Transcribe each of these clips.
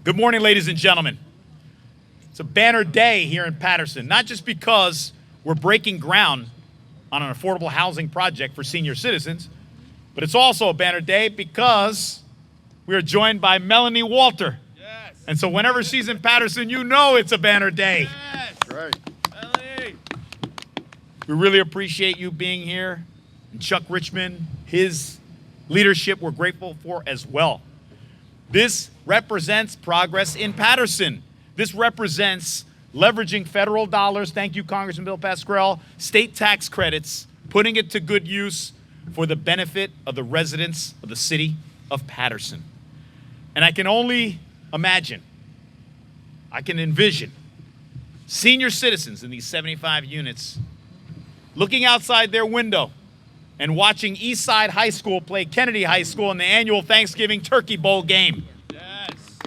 Good morning, ladies and gentlemen. It's a banner day here in Paterson, not just because we're breaking ground on an affordable housing project for senior citizens, but it's also a banner day because we are joined by Melanie Walter. Yes. And so whenever she's in Paterson, you know it's a banner day. Yes. Right. Melanie. We really appreciate you being here. And Chuck Richmond, his leadership, we're grateful for as well. This represents progress in Paterson. This represents leveraging federal dollars, thank you, Congressman Bill Pascrell, state tax credits, putting it to good use for the benefit of the residents of the city of Paterson. And I can only imagine, I can envision senior citizens in these 75 units looking outside their window and watching Eastside High School play Kennedy High School in the annual Thanksgiving Turkey Bowl game. Yes.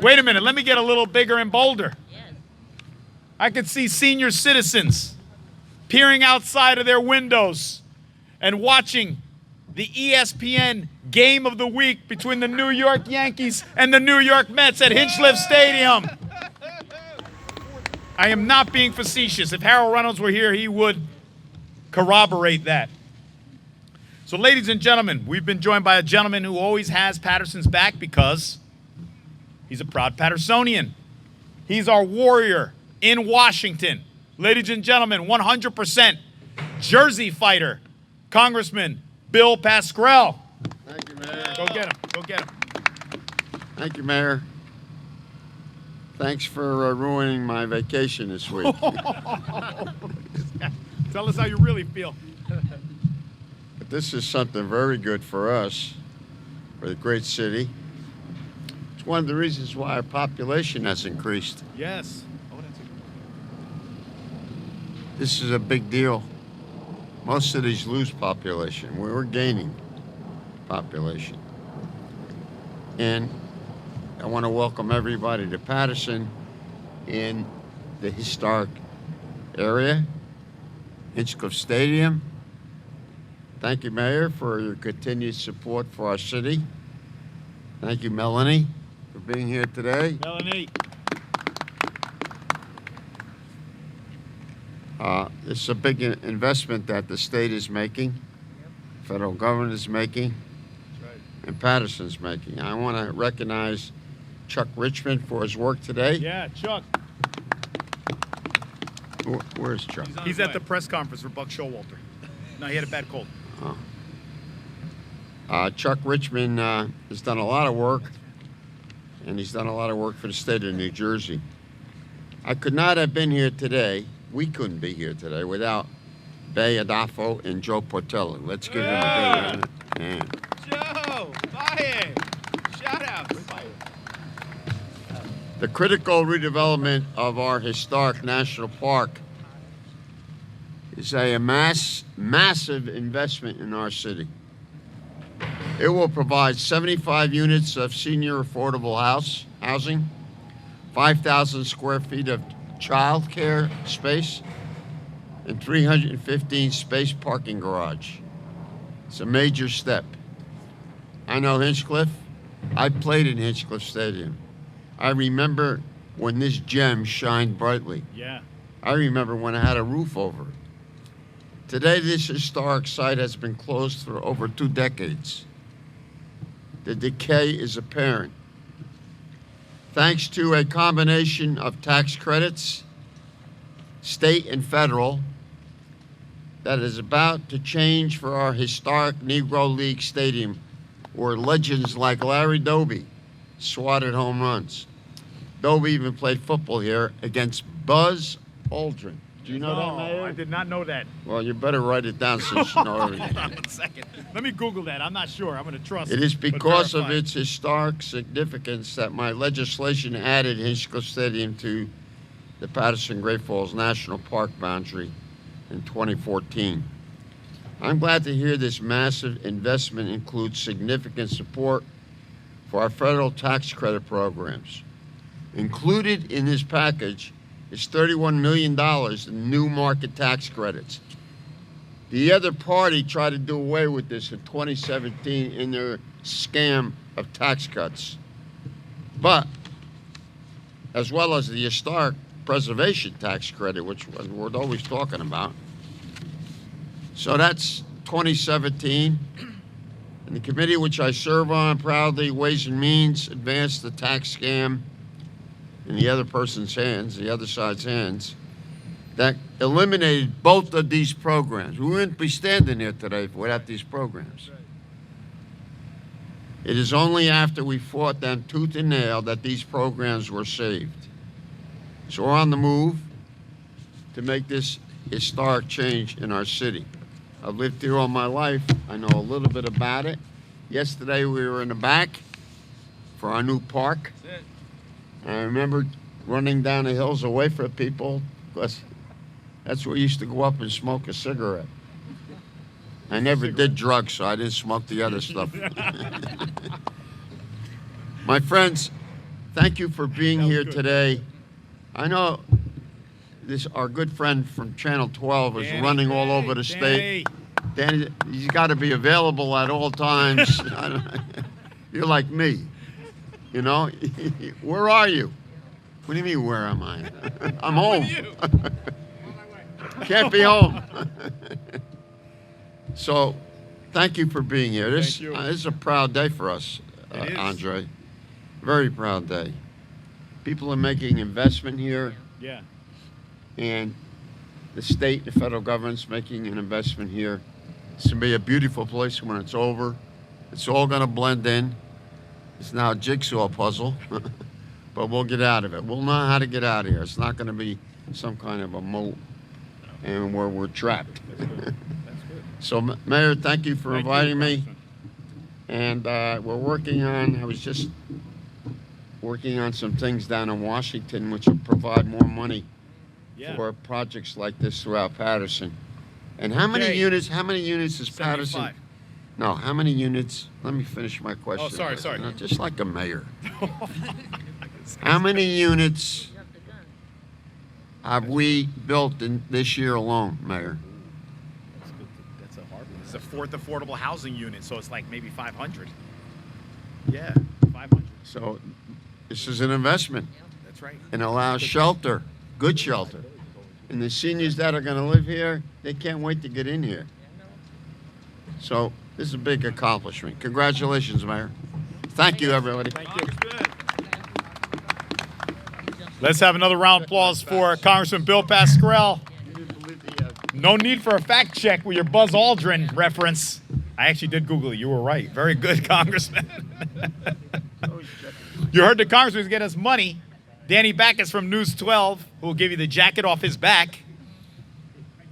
Wait a minute, let me get a little bigger and bolder. I could see senior citizens peering outside of their windows and watching the ESPN game of the week between the New York Yankees and the New York Mets at Hinchliffe Stadium. I am not being facetious. If Harold Reynolds were here, he would corroborate that. So, ladies and gentlemen, we've been joined by a gentleman who always has Paterson's back because he's a proud Patersonian. He's our warrior in Washington. Ladies and gentlemen, 100% Jersey fighter, Congressman Bill Pascrell. Thank you, Mayor. Go get him. Go get him. Thank you, Mayor. Thanks for ruining my vacation this week. Tell us how you really feel. But this is something very good for us, for the great city. It's one of the reasons why our population has increased. Yes. This is a big deal. Most cities lose population. We're gaining population. And I want to welcome everybody to Paterson in the historic area, Hinchliffe Stadium. Thank you, Mayor, for your continued support for our city. Thank you, Melanie, for being here today. Melanie. This is a big investment that the state is making, federal government is making, and Paterson's making. I want to recognize Chuck Richmond for his work today. Yeah, Chuck. Where's Chuck? He's at the press conference for Buck Showalter. No, he had a bad cold. Chuck Richmond has done a lot of work, and he's done a lot of work for the state of New Jersey. I could not have been here today. We couldn't be here today without Bay Adolfo and Joe Portello. Let's give them a big hand. Joe, buy it. Shout out. The critical redevelopment of our historic national park is a massive investment in our city. It will provide 75 units of senior affordable housing, 5,000 square feet of child care space, and 315 space parking garage. It's a major step. I know Hinchliffe. I played in Hinchliffe Stadium. I remember when this gem shined brightly. Yeah. I remember when I had a roof over it. Today, this historic site has been closed for over 2 decades. The decay is apparent. Thanks to a combination of tax credits, state and federal, that is about to change for our historic Negro League Stadium, where legends like Larry Doby swatted home runs. Doby even played football here against Buzz Aldrin. Do you know that, Mayor? I did not know that. Well, you better write it down since you know everything. Hold on 1 second. Let me Google that. I'm not sure. I'm going to trust It is but because of verify. its historic significance that my legislation added Hinchliffe Stadium to the Paterson Great Falls National Park boundary in 2014. I'm glad to hear this massive investment includes significant support for our federal tax credit programs. Included in this package is $31 million in new market tax credits. The other party tried to do away with this in 2017 in their scam of tax cuts. But as well as the historic preservation tax credit, which we're always talking about. So that's 2017. And the committee which I serve on proudly, Ways and Means, advanced the tax scam in the other person's hands, the other side's hands, that eliminated both of these programs. We wouldn't be standing here today without these programs. It is only after we fought them tooth and nail that these programs were saved. So we're on the move to make this historic change in our city. I've lived here all my life. I know a little bit about it. Yesterday we were in the back for our new park. That's it. I remember running down the hills away from people because that's where we used to go up and smoke a cigarette. I never did drugs, so I didn't smoke the other stuff. My friends, thank you for being here today. I know this our good friend from Channel 12 is running all over the state. Danny, he's got to be available at all times. You're like me, you know. Where are you? What do you mean, where am I? I'm home. Can't be home. So, thank you for being here. This is a proud day for us, Andre. Very proud day. People are making investment here. Yeah. And the state, the federal government's making an investment here. It's going to be a beautiful place when it's over. It's all going to blend in. It's now a jigsaw puzzle, but we'll get out of it. We'll know how to get out of here. It's not going to be some kind of a moat and where we're trapped. So, Mayor, thank you for inviting me. And we're working on, I was just working on some things down in Washington which will provide more money for projects like this throughout Paterson. And how many units is Paterson? 75. No, how many units? Let me finish my question. Oh, sorry. You know, just like a mayor. How many units have we built in this year alone, Mayor? That's a hard one. It's the fourth affordable housing unit, so it's like maybe 500. Yeah, 500. So this is an investment. That's right. And allows shelter, good shelter. And the seniors that are going to live here, they can't wait to get in here. So this is a big accomplishment. Congratulations, Mayor. Thank you, everybody. Thank you. Let's have another round of applause for Congressman Bill Pascrell. No need for a fact check with your Buzz Aldrin reference. I actually did Google it. You were right. Very good, Congressman. You heard the Congressman's getting us money. Danny Backus from News 12, who will give you the jacket off his back.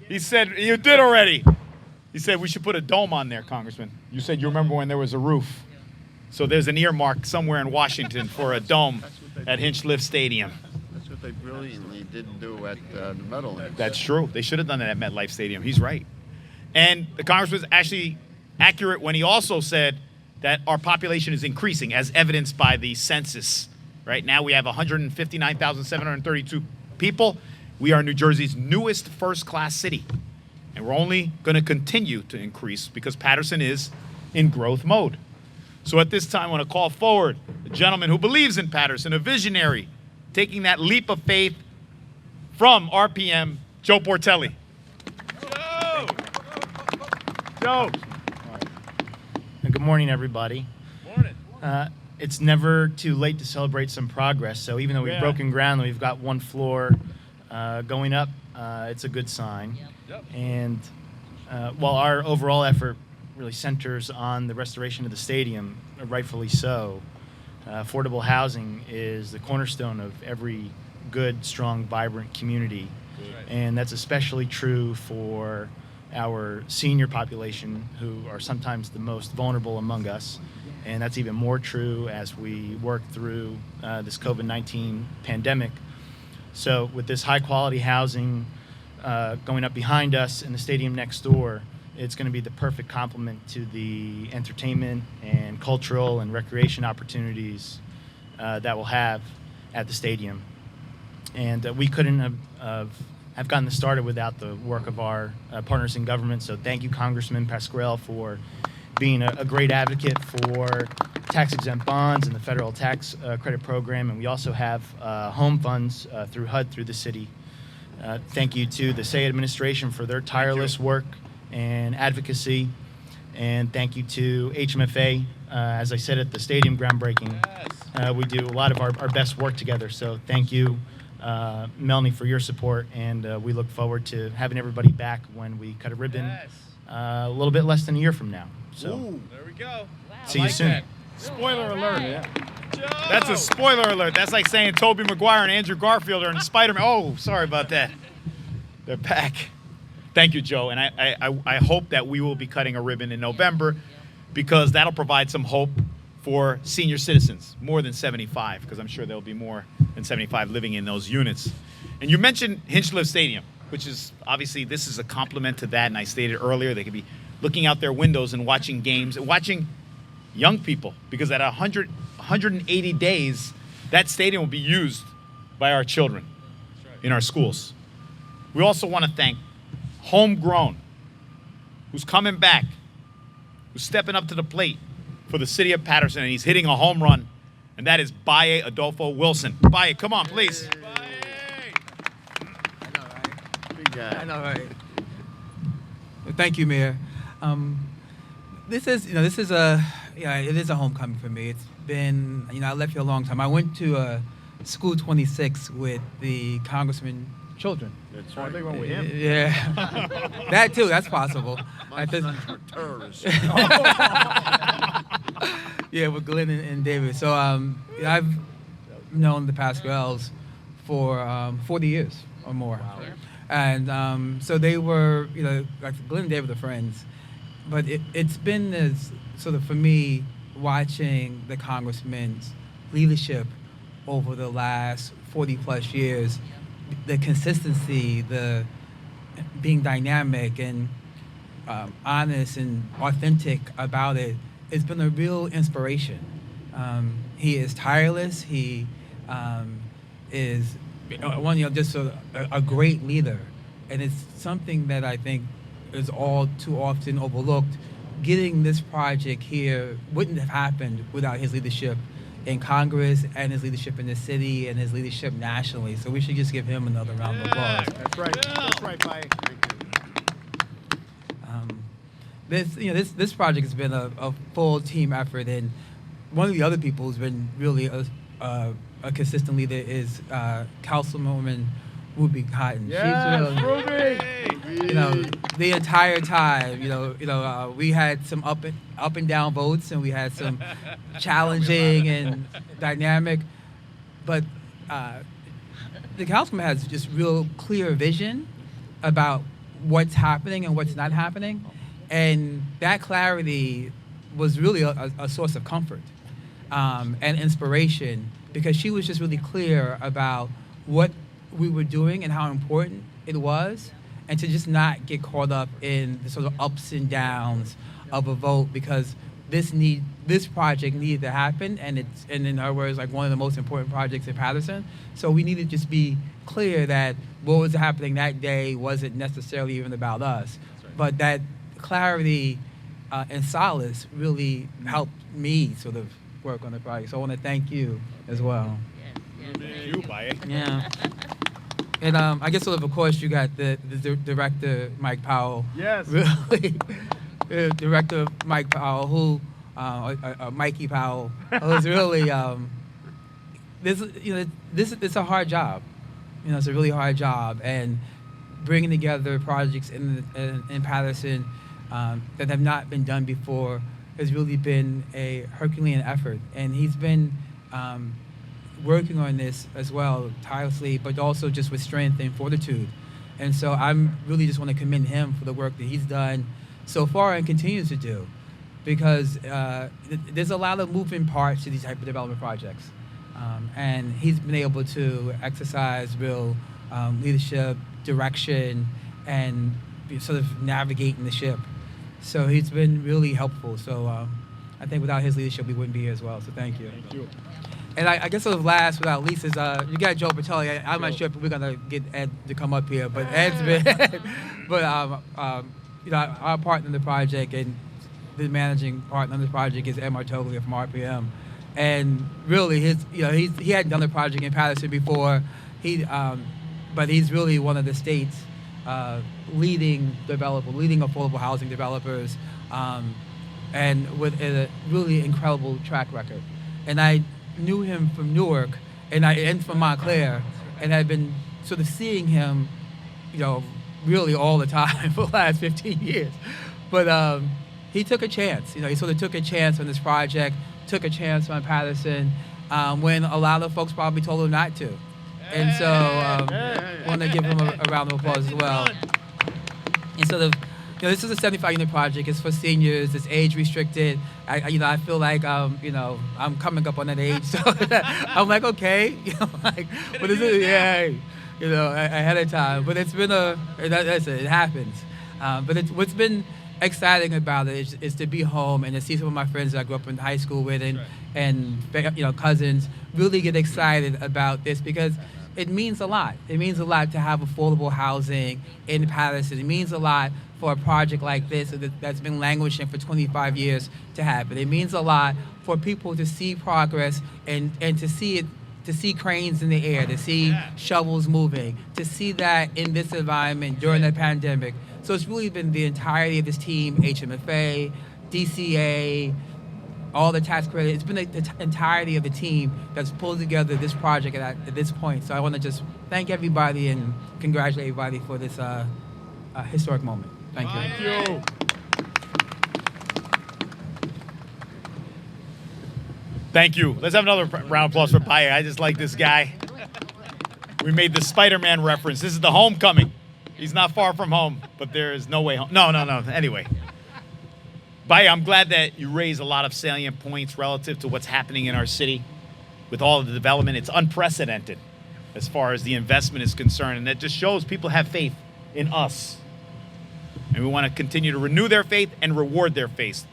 He said, you did already. He said we should put a dome on there, Congressman. You said you remember when there was a roof. So there's an earmark somewhere in Washington for a dome at Hinchliffe Stadium. That's what they brilliantly didn't do at the Meadowlands. That's true. They should have done that at MetLife Stadium. He's right. And the Congressman was actually accurate when he also said that our population is increasing, as evidenced by the census. Right now we have 159,732 people. We are New Jersey's newest first-class city. And we're only going to continue to increase because Paterson is in growth mode. So at this time, I want to call forward a gentleman who believes in Paterson, a visionary, taking that leap of faith from RPM, Joe Portelli. Joe! And good morning, everybody. Morning. It's never too late to celebrate some progress. So even though we've broken ground and we've got one floor going up, it's a good sign. Yep. And while our overall effort really centers on the restoration of the stadium, rightfully so, affordable housing is the cornerstone of every good, strong, vibrant community. And that's especially true for our senior population, who are sometimes the most vulnerable among us. And that's even more true as we work through this COVID-19 pandemic. So with this high-quality housing going up behind us in the stadium next door, it's going to be the perfect complement to the entertainment and cultural and recreation opportunities that we'll have at the stadium. And we couldn't have gotten this started without the work of our partners in government. So thank you, Congressman Pascrell, for being a great advocate for tax-exempt bonds and the federal tax credit program. And we also have home funds through HUD through the city. Thank you to the SAY administration for their tireless work and advocacy. And thank you to HMFA. As I said at the stadium groundbreaking, we do a lot of our best work together. So thank you, Melanie, for your support. And we look forward to having everybody back when we cut a ribbon a little bit less than a year from now. So Ooh, there we go. see you soon. That. Spoiler alert. Yeah. That's a spoiler alert. That's like saying Tobey Maguire and Andrew Garfield are in Spider-Man. Oh, sorry about that. They're back. Thank you, Joe. And I hope that we will be cutting a ribbon in November because that'll provide some hope for senior citizens, more than 75, because I'm sure there'll be more than 75 living in those units. And you mentioned Hinchliffe Stadium, which is obviously this is a complement to that. And I stated earlier, they could be looking out their windows and watching games, watching young people, because at 180 days, that stadium will be used by our children in our schools. We also want to thank Homegrown, who's coming back, who's stepping up to the plate for the city of Paterson, and he's hitting a home run, and that is Baye Adolfo Wilson. Baye, come on, please. Big guy. I know, right? Thank you, Mayor. This is it is a homecoming for me. It's been, I left here a long time. I went to School 26 with the Congressman children. That's Oh, right. they went with him. Yeah, that too. That's possible. My sons were terrorists. Yeah, with Glenn and David. So I've known the Pascals for 40 years or more. Wow. And so they were, like Glenn and David are friends. But it's been this sort of, for me, watching the congressman's leadership over the last 40 plus years, the consistency, the being dynamic and honest and authentic about it, it's been a real inspiration. He is tireless. He is just a great leader, and it's something that I think is all too often overlooked. Getting this project here wouldn't have happened without his leadership in Congress and his leadership in the city and his leadership nationally. So we should just give him another round of applause. That's right. That's right, Baye. This project has been a full team effort, and one of the other people who's been really a consistent leader is Councilwoman Ruby Cotton. Yes, She's really, Ruby. the entire time, we had some up and down votes, and we had some challenging and dynamic, but the councilman has just real clear vision about what's happening and what's not happening, and that clarity was really a source of comfort and inspiration, because she was just really clear about what we were doing and how important it was, and to just not get caught up in the sort of ups and downs of a vote, because this project needed to happen, and in her words, like one of the most important projects in Paterson. So we need to just be clear that what was happening that day wasn't necessarily even about us, but that clarity and solace really helped me sort of work on the project. So I want to thank you as well. Thank you, Baye. Yeah. And I guess sort of course, you got the director, Mike Powell. Yes. Really, Director Mike Powell, who, Mikey Powell, who's really, it's a hard job. It's a really hard job, and bringing together projects in Paterson that have not been done before has really been a Herculean effort, and he's been working on this as well tirelessly, but also just with strength and fortitude. And so I'm really just want to commend him for the work that he's done so far and continues to do, because there's a lot of moving parts to these type of development projects, and he's been able to exercise real leadership, direction, and sort of navigating the ship. So he's been really helpful. So I think without his leadership, we wouldn't be here as well. So thank you. Thank you. And I guess sort of last but not least is you got Joe Bertelli. I'm not sure if we're gonna get Ed to come up here, but Ed's been, but our partner in the project, and the managing partner on this project is Ed Martoglia from RPM, and really he hadn't done a project in Paterson before. But he's really one of the state's leading affordable housing developers, and with a really incredible track record. And I knew him from Newark, and from Montclair, and I've been sort of seeing him, really all the time for the last 15 years. But he took a chance. He sort of took a chance on this project, took a chance on Paterson, when a lot of folks probably told him not to. And so I want to give him a round of applause as well. And sort of, this is a 75-unit project. It's for seniors. It's age restricted. I feel like, I'm coming up on that age. So I'm like, okay, what is it? Yeah, ahead of time. But it's been that's it. It happens. But what's been exciting about it is to be home and to see some of my friends that I grew up in high school with and cousins really get excited about this, because it means a lot. It means a lot to have affordable housing in Paterson. It means a lot for a project like this that's been languishing for 25 years to happen. It means a lot for people to see progress and to see cranes in the air, to see shovels moving, to see that in this environment during the pandemic. So it's really been the entirety of this team, HMFA, DCA, all the tax credit. It's been the entirety of the team that's pulled together this project at this point. So I want to just thank everybody and congratulate everybody for this historic moment. Thank you. Thank you. Thank you. Let's have another round of applause for Paye. I just like this guy. We made the Spider-Man reference. This is the homecoming. He's not far from home, but there is no way home. No. Anyway. Paye, I'm glad that you raise a lot of salient points relative to what's happening in our city with all of the development. It's unprecedented as far as the investment is concerned, and that just shows people have faith in us. And we want to continue to renew their faith and reward their faith.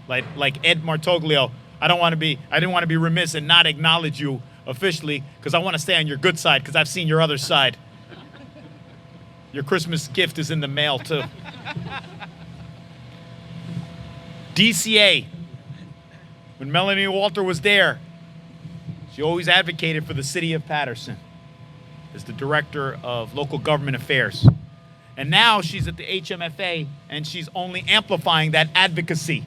Like Ed Martoglio, I didn't want to be remiss and not acknowledge you officially, because I want to stay on your good side, because I've seen your other side. Your Christmas gift is in the mail, too. DCA, when Melanie Walter was there, she always advocated for the city of Paterson as the director of local government affairs. And now she's at the HMFA, and she's only amplifying that advocacy.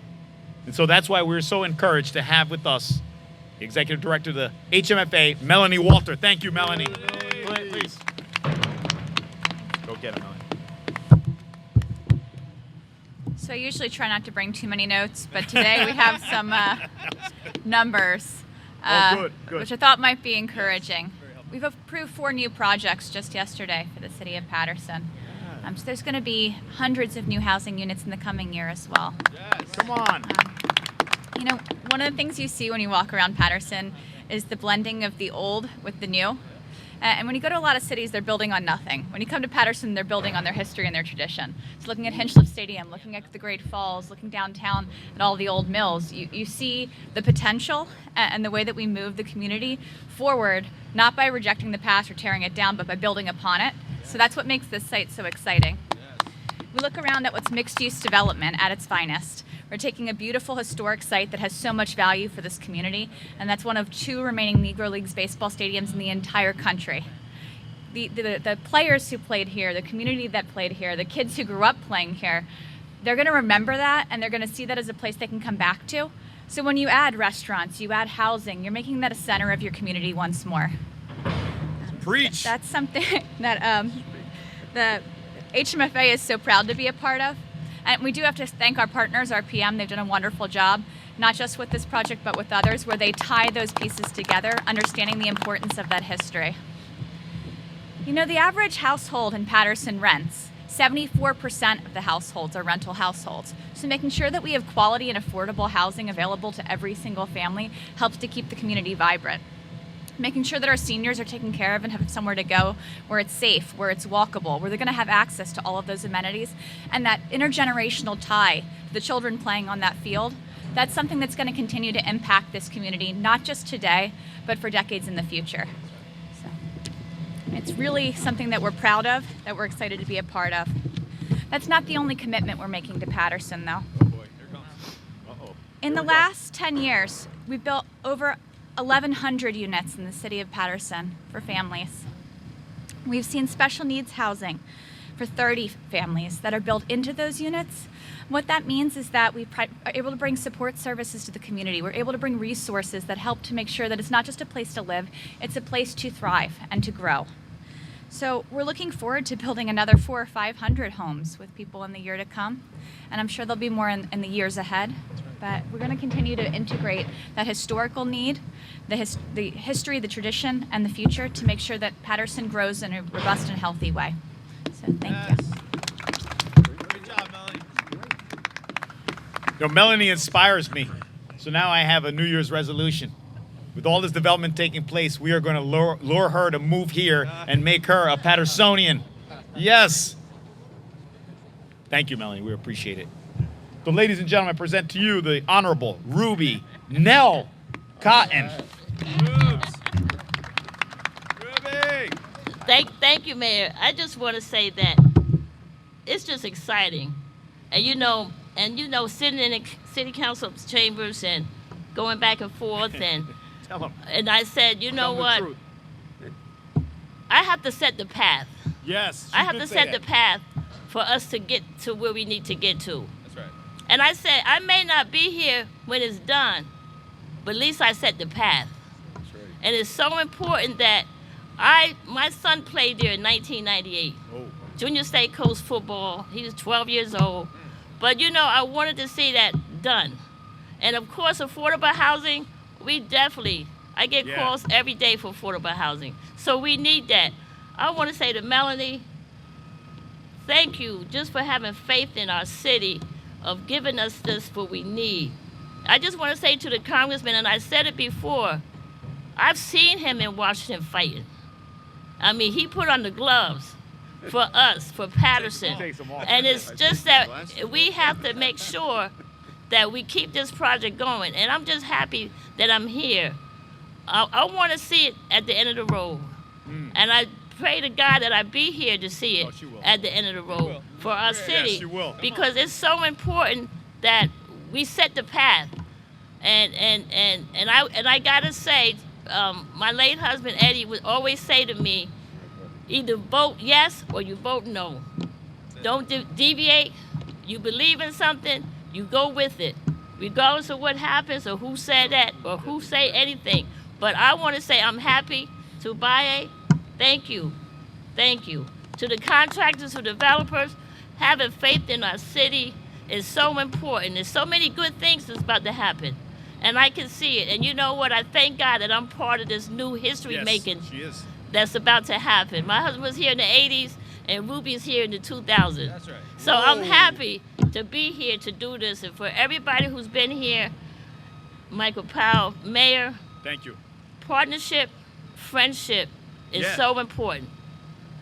And so that's why we're so encouraged to have with us the executive director of the HMFA, Melanie Walter. Thank you, Melanie. Please. Go get it, Melanie. So I usually try not to bring too many notes, but today we have some numbers, Good. which I thought might be encouraging. We've approved 4 new projects just yesterday for the city of Paterson. So there's going to be hundreds of new housing units in the coming year as well. Come on. One of the things you see when you walk around Paterson is the blending of the old with the new. And when you go to a lot of cities, they're building on nothing. When you come to Paterson, they're building on their history and their tradition. So looking at Hinchliffe Stadium, looking at the Great Falls, looking downtown at all the old mills, you see the potential and the way that we move the community forward, not by rejecting the past or tearing it down, but by building upon it. So that's what makes this site so exciting. We look around at what's mixed-use development at its finest. We're taking a beautiful historic site that has so much value for this community, and that's one of 2 remaining Negro Leagues baseball stadiums in the entire country. The players who played here, the community that played here, the kids who grew up playing here, they're going to remember that, and they're going to see that as a place they can come back to. So when you add restaurants, you add housing, you're making that a center of your community once more. Preach. That's something that the HMFA is so proud to be a part of. And we do have to thank our partners, RPM. They've done a wonderful job, not just with this project, but with others, where they tie those pieces together, understanding the importance of that history. The average household in Paterson rents. 74% of the households are rental households. So making sure that we have quality and affordable housing available to every single family helps to keep the community vibrant. Making sure that our seniors are taken care of and have somewhere to go where it's safe, where it's walkable, where they're going to have access to all of those amenities, and that intergenerational tie, the children playing on that field, that's something that's going to continue to impact this community, not just today, but for decades in the future. So it's really something that we're proud of, that we're excited to be a part of. That's not the only commitment we're making to Paterson, though. In the last 10 years, we've built over 1,100 units in the city of Paterson for families. We've seen special needs housing for 30 families that are built into those units. What that means is that we are able to bring support services to the community. We're able to bring resources that help to make sure that it's not just a place to live, it's a place to thrive and to grow. So we're looking forward to building another 400 or 500 homes with people in the year to come. And I'm sure there'll be more in the years ahead. But we're going to continue to integrate that historical need, the history, the tradition, and the future to make sure that Paterson grows in a robust and healthy way. So thank you. Great job, Melanie. You know, Melanie inspires me. So now I have a New Year's resolution. With all this development taking place, we are going to lure her to move here and make her a Patersonian. Yes. Thank you, Melanie. We appreciate it. So, ladies and gentlemen, I present to you the Honorable Ruby Nell Cotton. Rubes. Ruby. Thank you, Mayor. I just want to say that it's just exciting, and sitting in the city council chambers and going back and forth, and Tell them. and I said, you know Tell them the what? truth. I have to set the path. Yes. I have to set the path for us to get to where we need to get to. That's right. And I said, I may not be here when it's done, but at least I set the path. That's right. And it's so important that my son played there in 1998. Oh. Junior State Coast football. He was 12 years old. But I wanted to see that done. And of course, affordable housing, I get Yeah. calls every day for affordable housing. So we need that. I want to say to Melanie, thank you just for having faith in our city of giving us this what we need. I just want to say to the congressman, and I said it before, I've seen him in Washington fighting. I mean, he put on the gloves for us, for Paterson. Takes them off. And it's just that we have to make sure that we keep this project going. And I'm just happy that I'm here. I want to see it at the end of the road. And I pray to God that I be here to see it Oh, she will. at the end of the road for our city. she will. Because it's so important that we set the path. And I gotta say, my late husband Eddie would always say to me, either vote yes or you vote no. Don't deviate. You believe in something, you go with it, regardless of what happens or who said that or who say anything. But I want to say I'm happy. To Baye, thank you. Thank you. To the contractors, to developers, having faith in our city is so important. There's so many good things that's about to happen. And I can see it. And you know what? I thank God that I'm part of this new history making Yes, she is. that's about to happen. My husband was here in the 80s and Ruby's here in the 2000s. That's right. So I'm happy to be here to do this. And for everybody who's been here, Michael Powell, Mayor, Thank you. partnership, friendship is Yeah. so important.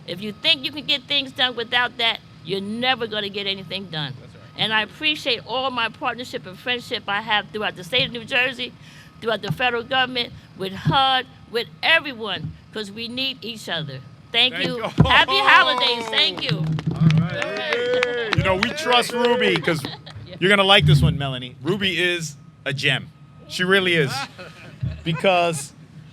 If you think you can get things done without that, you're never going to get anything done. That's right. And I appreciate all my partnership and friendship I have throughout the state of New Jersey, throughout the federal government, with HUD, with everyone, because we need each other. Thank Thank you. you. Happy holidays. Thank you. All right. You know, we trust Ruby because you're going to like this one, Melanie. Ruby is a gem. She really is. Because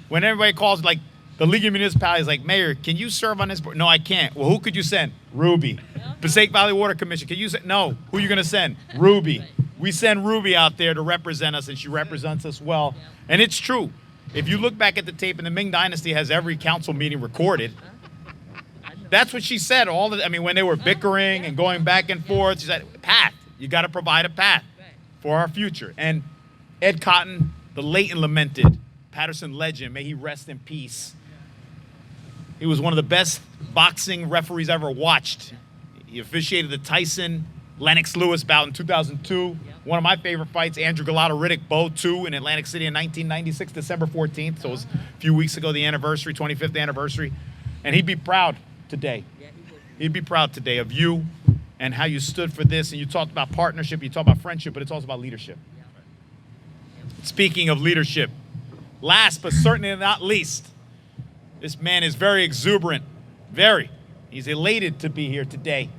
when everybody calls, like, the League of Municipalities, like, Mayor, can you serve on this board? No, I can't. Well, who could you send? Ruby. Passaic Valley Water Commission, can you send? No. Who are you going to send? Ruby. We send Ruby out there to represent us, and she represents us well. And it's true. If you look back at the tape, and the Ming Dynasty has every council meeting recorded, that's what she said. When they were bickering and going back and forth, she said, path. You got to provide a path for our future. And Ed Cotton, the late and lamented Paterson legend, may he rest in peace. He was one of the best boxing referees I ever watched. He officiated the Tyson Lennox Lewis bout in 2002. One of my favorite fights, Andrew Galata-Riddick, Bow 2 in Atlantic City in 1996, December 14th. So it was a few weeks ago, the anniversary, 25th anniversary. And he'd be proud today. He'd be proud today of you and how you stood for this. And you talked about partnership, you talked about friendship, but it's also about leadership. Speaking of leadership, last but certainly not least, this man is very exuberant. Very. He's elated to be here today.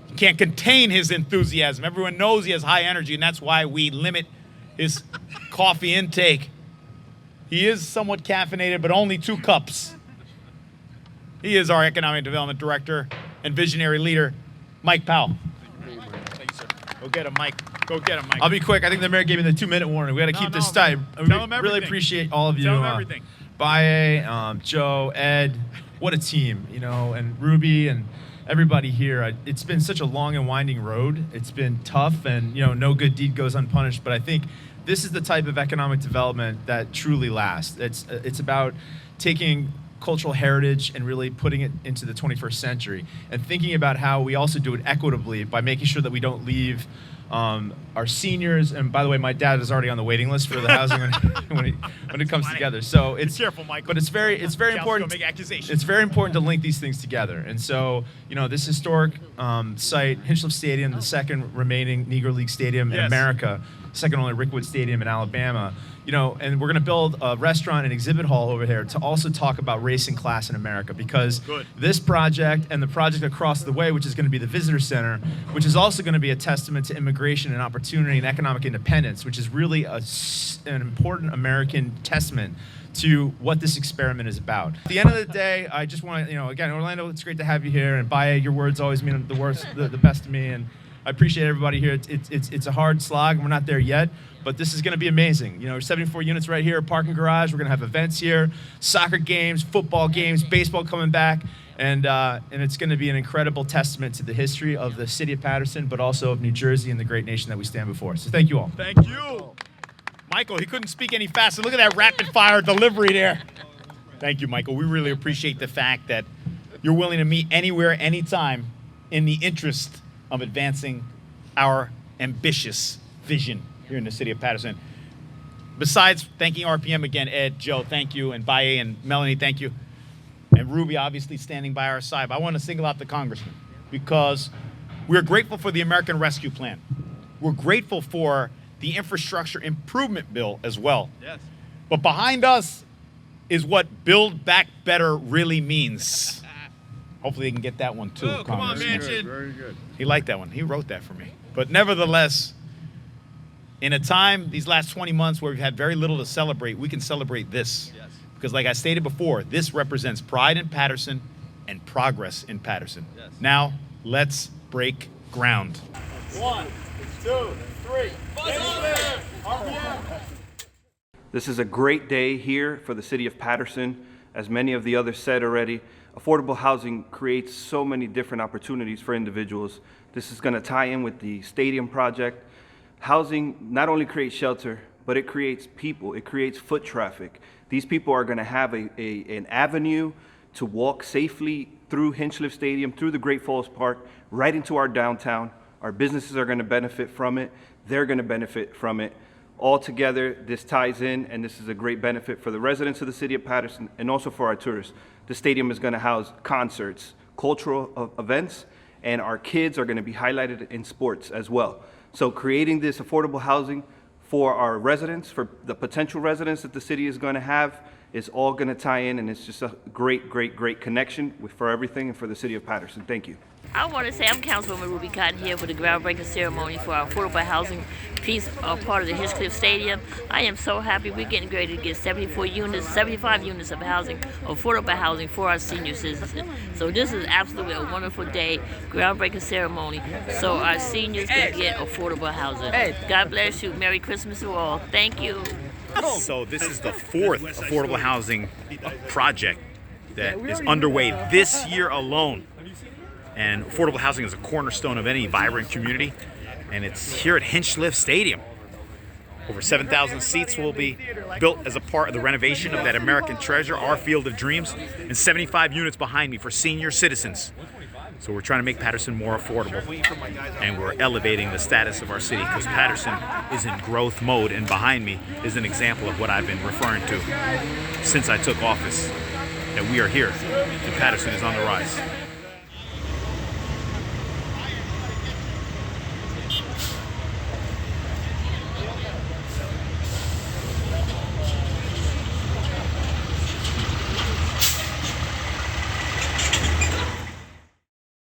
He can't contain his enthusiasm. Everyone knows he has high energy, and that's why we limit his coffee intake. He is somewhat caffeinated, but only 2 cups. He is our Economic Development Director and Visionary Leader, Mike Powell. Thank you, sir. Go get him, Mike. Go get him, Mike. I'll be quick. I think the mayor gave me the 2-minute warning. We got to keep this tight. Tell him Really everything. appreciate all of you. Tell him everything. Baye, Joe, Ed, what a team, and Ruby and everybody here. It's been such a long and winding road. It's been tough, and no good deed goes unpunished. But I think this is the type of economic development that truly lasts. It's about taking cultural heritage and really putting it into the 21st century and thinking about how we also do it equitably by making sure that we don't leave our seniors. And by the way, my dad is already on the waiting list for the housing when it comes together. So it's Be careful, Michael. But it's very important. Make accusations. It's very important to link these things together. And so this historic site, Hinchliffe Stadium, the second remaining Negro League stadium in Yes. America, second only Rickwood Stadium in Alabama. And we're going to build a restaurant and exhibit hall over there to also talk about race and class in America, because Good. this project and the project across the way, which is going to be the visitor center, which is also going to be a testament to immigration and opportunity and economic independence, which is really an important American testament to what this experiment is about. At the end of the day, I just want to, again, Orlando, it's great to have you here, and Baye, your words always mean the best to me, and I appreciate everybody here. It's a hard slog, and we're not there yet, but this is going to be amazing. 74 units right here, parking garage. We're going to have events here, soccer games, football games, baseball coming back, and it's going to be an incredible testament to the history of the city of Paterson, but also of New Jersey and the great nation that we stand before. So thank you all. Thank you. Michael, he couldn't speak any faster. Look at that rapid fire delivery there. Thank you, Michael. We really appreciate the fact that you're willing to meet anywhere, anytime, in the interest of advancing our ambitious vision here in the city of Paterson. Besides thanking RPM again, Ed, Joe, thank you, and Baye and Melanie, thank you, and Ruby obviously standing by our side. But I want to single out the congressman, because we're grateful for the American Rescue Plan. We're grateful for the infrastructure improvement bill as well. Yes. But behind us is what Build Back Better really means. Hopefully they can get that one too, Oh, come on, Congressman. Manchin. Very good. He liked that one. He wrote that for me. But nevertheless, in a time, these last 20 months where we've had very little to celebrate, we can celebrate this. Yes. Because like I stated before, this represents pride in Paterson and progress in Paterson. Yes. Now, let's break ground. 1, 2, 3. This is a great day here for the city of Paterson. As many of the others said already, affordable housing creates so many different opportunities for individuals. This is going to tie in with the stadium project. Housing not only creates shelter, but it creates people, it creates foot traffic. These people are going to have an avenue to walk safely through Hinchliffe Stadium, through the Great Falls Park, right into our downtown. Our businesses are going to benefit from it. They're going to benefit from it. All together, this ties in, and this is a great benefit for the residents of the city of Paterson and also for our tourists. The stadium is going to house concerts, cultural events, and our kids are going to be highlighted in sports as well. So creating this affordable housing for our residents, for the potential residents that the city is going to have, is all going to tie in, and it's just a great, great, great connection for everything and for the city of Paterson. Thank you. I want to say I'm Councilwoman Ruby Cotton here for the groundbreaking ceremony for our affordable housing piece, part of the Hinchliffe Stadium. I am so happy we're getting ready to get 75 units of housing, affordable housing for our senior citizens. So this is absolutely a wonderful day, groundbreaking ceremony, so our seniors can get affordable housing. God bless you. Merry Christmas to all. Thank you. So this is the 4th affordable housing project that is underway this year alone. And affordable housing is a cornerstone of any vibrant community. And it's here at Hinchliffe Stadium. Over 7,000 seats will be built as a part of the renovation of that American treasure, our field of dreams, and 75 units behind me for senior citizens. So we're trying to make Paterson more affordable, and we're elevating the status of our city because Paterson is in growth mode, and behind me is an example of what I've been referring to since I took office, that we are here and Paterson is on the rise.